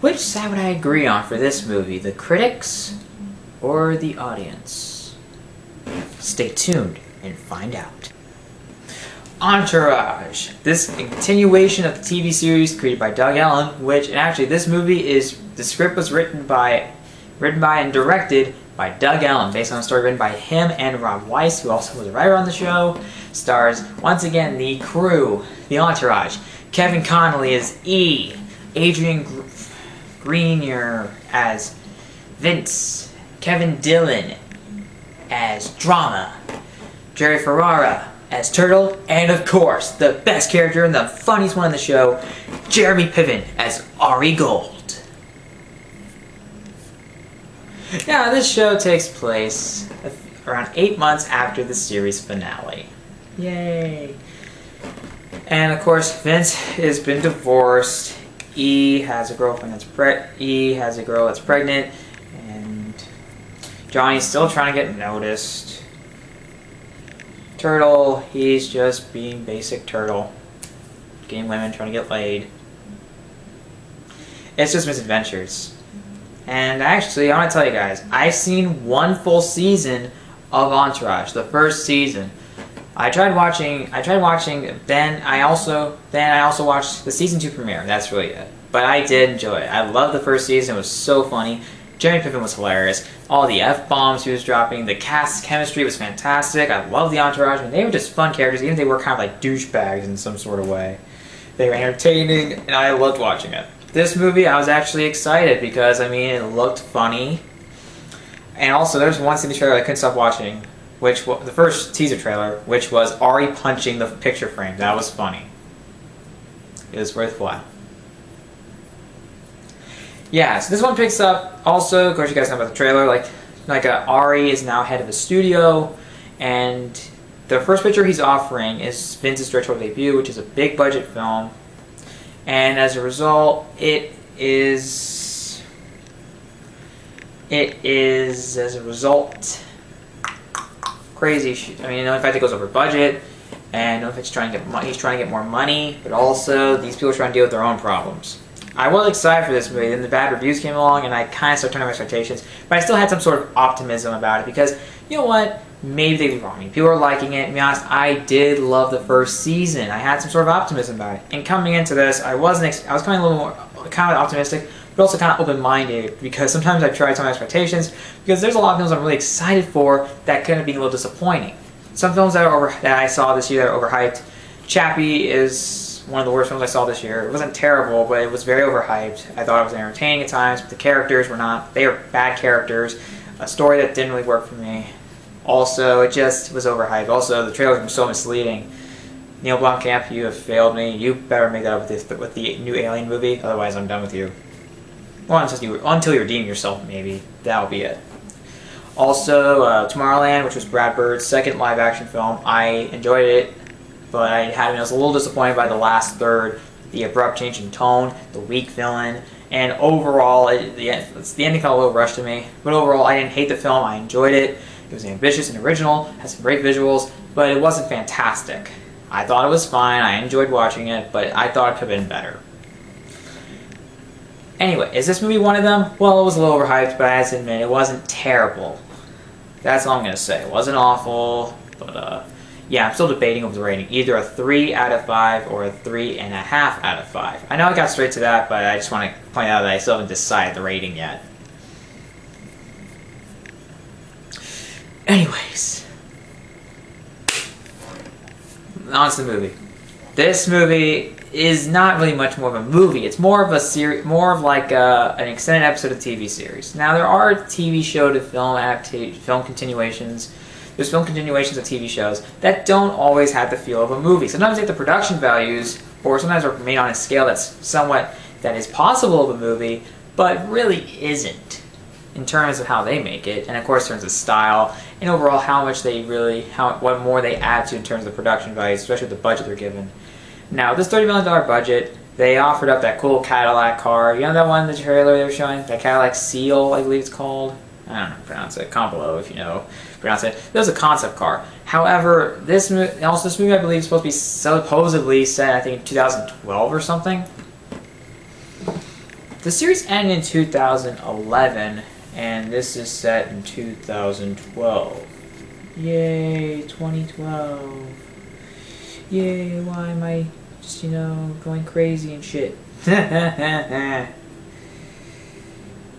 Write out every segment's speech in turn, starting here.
Which side would I agree on for this movie? The critics or the audience? Stay tuned and find out. Entourage. This continuation of the TV series created by Doug Ellin, which, and actually this movie is, the script was written by and directed by Doug Ellin, based on a story written by him and Rob Weiss, who also was a writer on the show. Stars, once again, the crew, the Entourage. Kevin Connolly as E. Adrian Grenier as Vince. Kevin Dillon as Drama. Jerry Ferrara as Turtle. And of course, the best character and the funniest one on the show, Jeremy Piven as Ari Gold. Now, this show takes place around 8 months after the series finale. Yay! And of course, Vince has been divorced. E has a girlfriend that's pregnant, and Johnny's still trying to get noticed. Turtle, he's just being basic Turtle, getting women, trying to get laid. It's just misadventures. And actually, I want to tell you guys, I've seen one full season of Entourage, the first season. I tried watching, then I also watched the season 2 premiere. That's really it. But I did enjoy it. I loved the first season. It was so funny. Jeremy Piven was hilarious. All the F-bombs he was dropping. The cast chemistry was fantastic. I love the Entourage. I mean, they were just fun characters, even if they were kind of like douchebags in some sort of way. They were entertaining, and I loved watching it. This movie, I was actually excited because, I mean, it looked funny. And also, there was one scene in the trailer I couldn't stop watching, which was the first teaser trailer, which was Ari punching the picture frame. That was funny. It was worthwhile. Yeah, so this one picks up, also, of course you guys know about the trailer, Ari is now head of a studio, and the first picture he's offering is Vince's directorial debut, which is a big budget film. And as a result, it is crazy. I mean, in fact, it goes over budget, and in fact, he's trying to get more money, but also these people are trying to deal with their own problems. I was excited for this movie, then the bad reviews came along, and I kind of started turning my expectations, but I still had some sort of optimism about it, because, you know what, maybe they'd be wrong. I mean, people are liking it. To be honest, I did love the first season. I had some sort of optimism about it. And coming into this, I was kind of a little more kind of optimistic, but also kind of open-minded, because sometimes I've tried some expectations, because there's a lot of films I'm really excited for that could be a little disappointing. Some films that I saw this year that are overhyped. Chappie is one of the worst films I saw this year. It wasn't terrible, but it was very overhyped. I thought it was entertaining at times, but the characters were not. They were bad characters. A story that didn't really work for me. Also, it just was overhyped. Also, the trailers were so misleading. Neil Blomkamp, you have failed me. You better make that up with the new Alien movie, otherwise I'm done with you. Well, until you redeem yourself, maybe. That'll be it. Also, Tomorrowland, which was Brad Bird's second live-action film. I enjoyed it, but I was a little disappointed by the last third, the abrupt change in tone, the weak villain, and overall, the ending felt a little rushed to me. But overall, I didn't hate the film. I enjoyed it. It was ambitious and original, had some great visuals, but it wasn't fantastic. I thought it was fine. I enjoyed watching it, but I thought it could have been better. Anyway, is this movie one of them? Well, it was a little overhyped, but I have to admit, it wasn't terrible. That's all I'm going to say. It wasn't awful, but yeah, I'm still debating over the rating. Either a 3 out of 5 or a 3.5 out of 5. I know I got straight to that, but I just want to point out that I still haven't decided the rating yet. Anyways, on to the movie. This movie is not really much more of a movie. It's more of a series, more of like an extended episode of TV series. Now there are TV show to film continuations. There's film continuations of TV shows that don't always have the feel of a movie. Sometimes they have the production values, or sometimes are made on a scale that is possible of a movie, but really isn't in terms of how they make it, and of course in terms of style, and overall what more they add to in terms of production values, especially with the budget they're given. Now, this $30 million budget, they offered up that cool Cadillac car. You know that one in the trailer they were showing? That Cadillac Seal, I believe it's called. I don't know how to pronounce it. Comment below if you know pronounce it. That was a concept car. However, this movie, I believe, is supposed to be supposedly set, I think, in 2012 or something. The series ended in 2011, and this is set in 2012. Yay, 2012. Yay, why am I just, going crazy and shit? And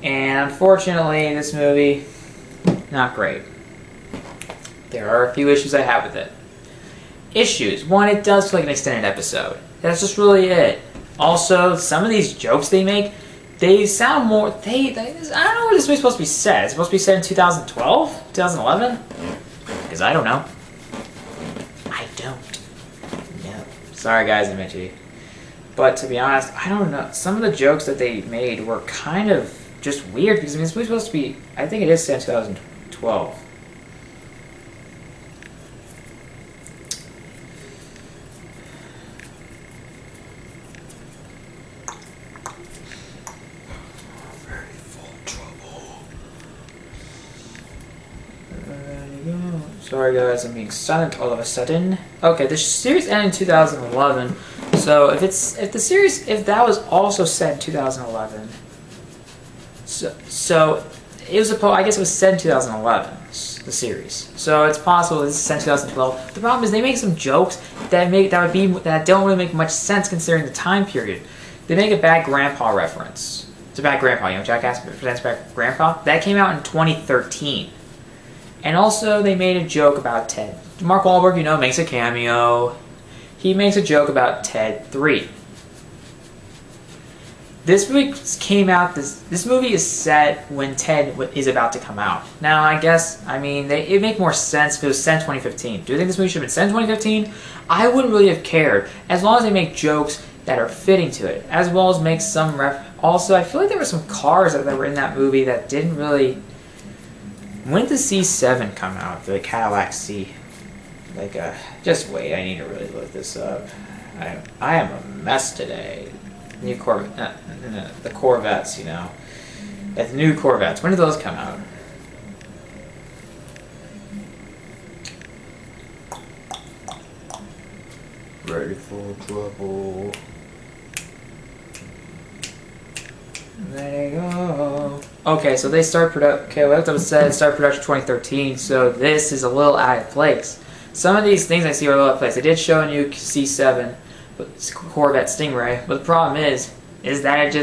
unfortunately, this movie, not great. There are a few issues I have with it. Issues. One, it does feel like an extended episode. That's just really it. Also, some of these jokes they make, they sound more... I don't know where this movie's supposed to be set. It's supposed to be set in 2012? 2011? Because I don't know. I don't know. Sorry guys, I meant you. But to be honest, I don't know. Some of the jokes that they made were kind of just weird, because this movie's supposed to be... I think it is set in 2012. Sorry guys, I'm being silent all of a sudden. Okay, the series ended in 2011. So if that was also set in 2011, so it was I guess it was set in 2011, the series. So it's possible this is set in 2012. The problem is they make some jokes that don't really make much sense considering the time period. They make a Bad Grandpa reference. It's a Bad Grandpa, Jackass presents Bad Grandpa. That came out in 2013. And also, they made a joke about Ted. Mark Wahlberg, makes a cameo. He makes a joke about Ted 3. This movie came out, this movie is set when Ted is about to come out. Now, it'd make more sense if it was set in 2015. Do you think this movie should have been set in 2015? I wouldn't really have cared, as long as they make jokes that are fitting to it, as well as make some Also, I feel like there were some cars that were in that movie that didn't really... When did the C7 come out? The Cadillac C. Just wait, I need to really look this up. I am a mess today. New Corvette, the Corvettes, The new Corvettes. When did those come out? Ready for trouble. There you go. Okay, so they start production. Okay, what I said, start production 2013. So this is a little out of place. Some of these things I see are a little out of place. They did show a new C7, Corvette Stingray, but the problem is that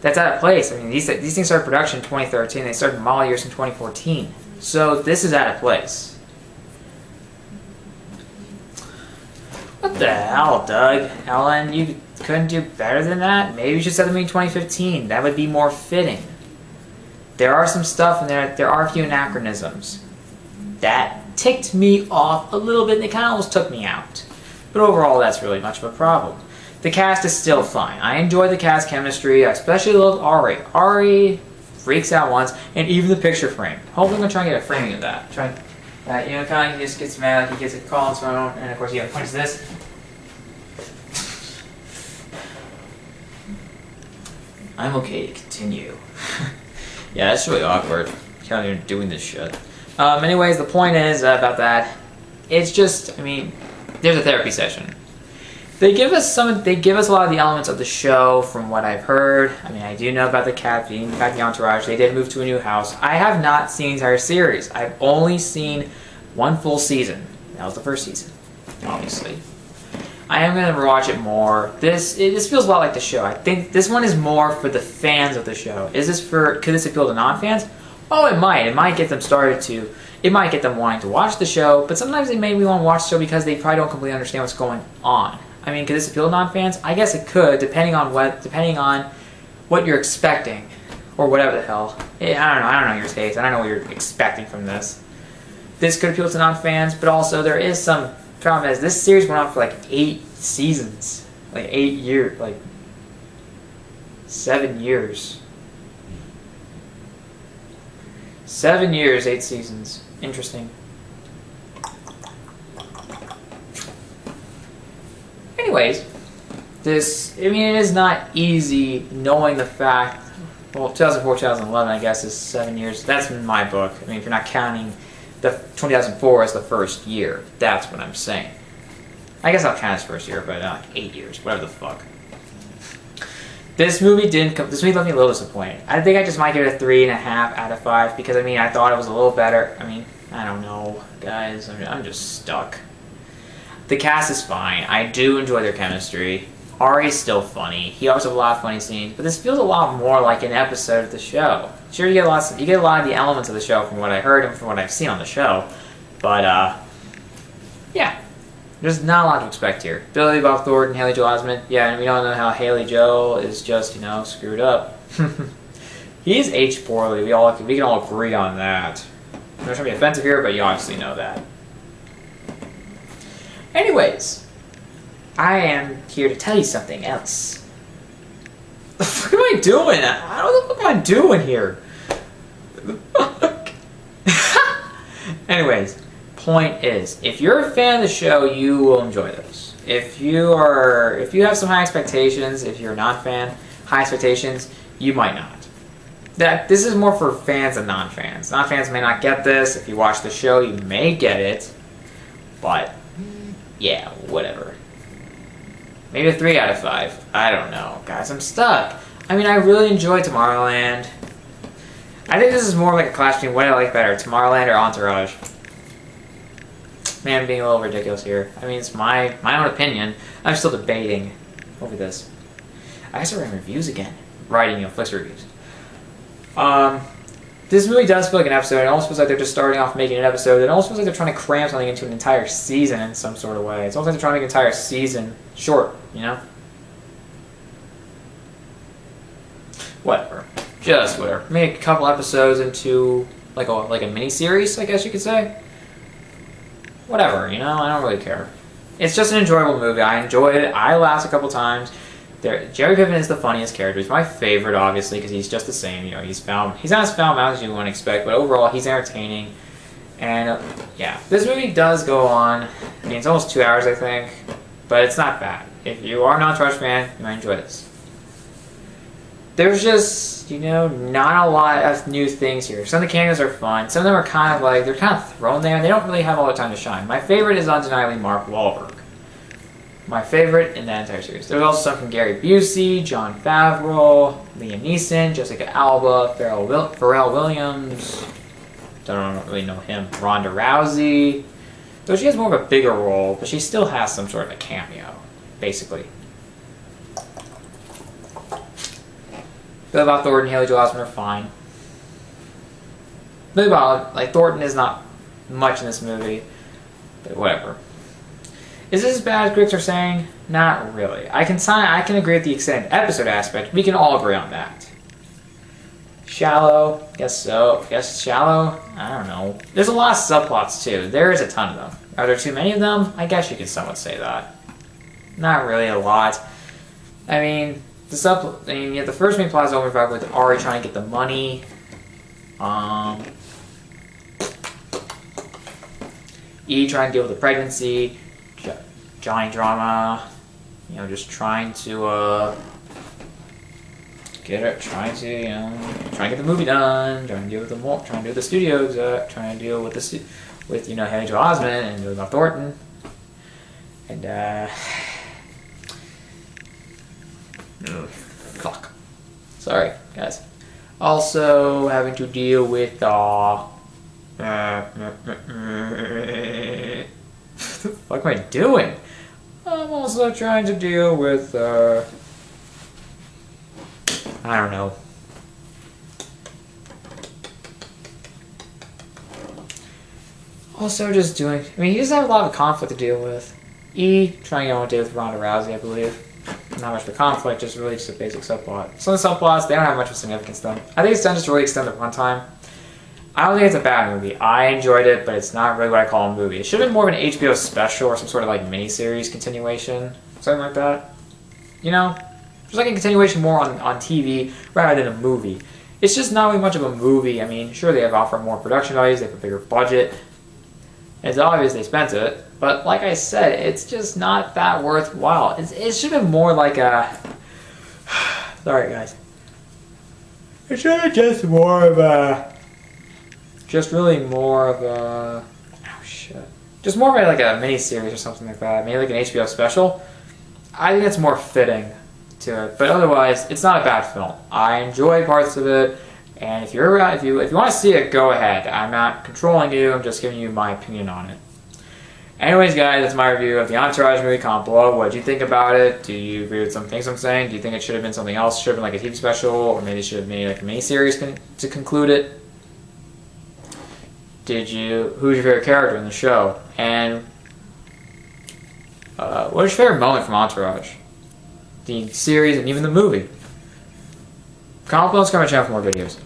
that's out of place. I mean, these things started production in 2013. They started model years in 2014. So this is out of place. What the hell, Doug Ellin? You couldn't do better than that? Maybe you should set them in 2015. That would be more fitting. There are some stuff in there. There are a few anachronisms that ticked me off a little bit, and they kind of almost took me out. But overall, that's really much of a problem. The cast is still fine. I enjoy the cast chemistry. I especially love Ari. Ari freaks out once, and even the picture frame. Hopefully, I'm gonna try and get a framing of that. Kind of he just gets mad, like he gets a call on his phone, and of course, he points to this. I'm okay to continue. Yeah, that's really awkward. Can't even doing this shit. Anyways, the point is about that. It's just, there's a therapy session. They give us a lot of the elements of the show from what I've heard. I do know about the cat being back in the Entourage. They did move to a new house. I have not seen the entire series. I've only seen one full season. That was the first season, obviously. I am going to rewatch it more. This feels a lot like the show. I think this one is more for the fans of the show. Could this appeal to non-fans? Oh, it might. It might get them it might get them wanting to watch the show, but sometimes they maybe want to watch the show because they probably don't completely understand what's going on. Could this appeal to non-fans? I guess it could, depending on what you're expecting, or whatever the hell. I don't know your taste. I don't know what you're expecting from this. This could appeal to non-fans, but also there is some problem is this series went on for 8 seasons, 8 years, 7 years. 7 years, 8 seasons. Interesting. Anyways, it is not easy knowing the fact, 2004, 2011, I guess, is 7 years. That's in my book. If you're not counting the 2004 as the first year, that's what I'm saying. I guess I'll count as first year, but 8 years, whatever the fuck. This movie This movie left me a little disappointed. I think I just might give it a 3.5 out of 5 because I mean I thought it was a little better. I mean I don't know, guys. I'm just stuck. The cast is fine. I do enjoy their chemistry. Ari's still funny. He always has a lot of funny scenes, but this feels a lot more like an episode of the show. Sure, you get a lot of the elements of the show from what I heard and from what I've seen on the show, but yeah. There's not a lot to expect here. Billy Bob Thornton, Haley Joel Osment. Yeah, and we don't know how Haley Joel is just, screwed up. He's aged poorly. We can all agree on that. I'm not trying to be offensive here, but you obviously know that. Anyways, I am here to tell you something else. The fuck am I doing? I don't know what am I doing here. Anyways. Point is, if you're a fan of the show, you will enjoy this. If you have some high expectations, if you're a non-fan, high expectations, you might not. This is more for fans than non-fans. Non-fans may not get this. If you watch the show, you may get it. But, yeah, whatever. Maybe a 3 out of 5. I don't know. Guys, I'm stuck. I mean, I really enjoyed Tomorrowland. I think this is more like a clash between what I like better, Tomorrowland or Entourage. Man, I'm being a little ridiculous here. I mean, it's my own opinion. I'm still debating over this. I started writing reviews again. Writing, Flix reviews. This movie does feel like an episode. It almost feels like they're just starting off making an episode. It almost feels like they're trying to cram something into an entire season in some sort of way. It's almost like they're trying to make an entire season short, Whatever. Just whatever. Make a couple episodes into like a mini-series, I guess you could say. Whatever, I don't really care. It's just an enjoyable movie. I enjoyed it. I laughed a couple times. Jerry Piven is the funniest character. He's my favorite, obviously, because he's just the same. He's not as foul mouthed as you wouldn't expect, but overall, he's entertaining. And, yeah, this movie does go on. I mean, it's almost 2 hours, I think, but it's not bad. If you are an Entourage fan, you might enjoy this. There's just, not a lot of new things here. Some of the cameos are fun. Some of them are kind of thrown there. They don't really have all the time to shine. My favorite is undeniably Mark Wahlberg. My favorite in that entire series. There's also some from Gary Busey, Jon Favreau, Liam Neeson, Jessica Alba, Pharrell Williams. Don't really know him. Ronda Rousey. Though she has more of a bigger role, but she still has some sort of a cameo, basically. Billy Bob Thornton, Haley Joel Osment are fine. Billy Bob, Thornton is not much in this movie, but whatever. Is this as bad as critics are saying? Not really. I can agree with the extended episode aspect. We can all agree on that. Shallow? Guess so. Guess shallow? I don't know. There's a lot of subplots too. There is a ton of them. Are there too many of them? I guess you could somewhat say that. Not really a lot. I mean, the first main plot is over with Ari trying to get the money. E trying to deal with the pregnancy. Johnny drama. Just trying to trying to get the movie done. Trying to deal with the studio exec. Trying to deal with Haley Joel Osment and Billy Bob Thornton. And fuck. Sorry, guys. Also, having to deal with what the fuck am I doing? I'm also trying to deal with I don't know. Also just doing, he doesn't have a lot of conflict to deal with. E, trying to go on a date with Ronda Rousey, I believe. Not much of a conflict, just really just a basic subplot. Some of the subplots, they don't have much of significance though. I think it's done just to really extend the runtime. I don't think it's a bad movie. I enjoyed it, but it's not really what I call a movie. It should have been more of an HBO special or some sort of mini-series continuation. Something like that. Just like a continuation more on TV rather than a movie. It's just not really much of a movie. Sure, they have offered more production values, they have a bigger budget. It's obvious they spent it, but like I said, it's just not that worthwhile. It should have been more like a... Sorry, guys. It should have just more of a... Just really more of a... Oh, shit. Just more of a mini-series or something like that. Maybe like an HBO special. I think it's more fitting to it. But otherwise, it's not a bad film. I enjoy parts of it, and if you're around, if you want to see it, go ahead. I'm not controlling you. I'm just giving you my opinion on it. Anyways, guys, that's my review of the Entourage movie. Comment below. What did you think about it? Do you agree with some things I'm saying? Do you think it should have been something else? Should have been like a TV special, or maybe it should have made like a mini-series to conclude it? Who's your favorite character in the show? And what is your favorite moment from Entourage? The series and even the movie? Comment below and subscribe to my channel for more videos.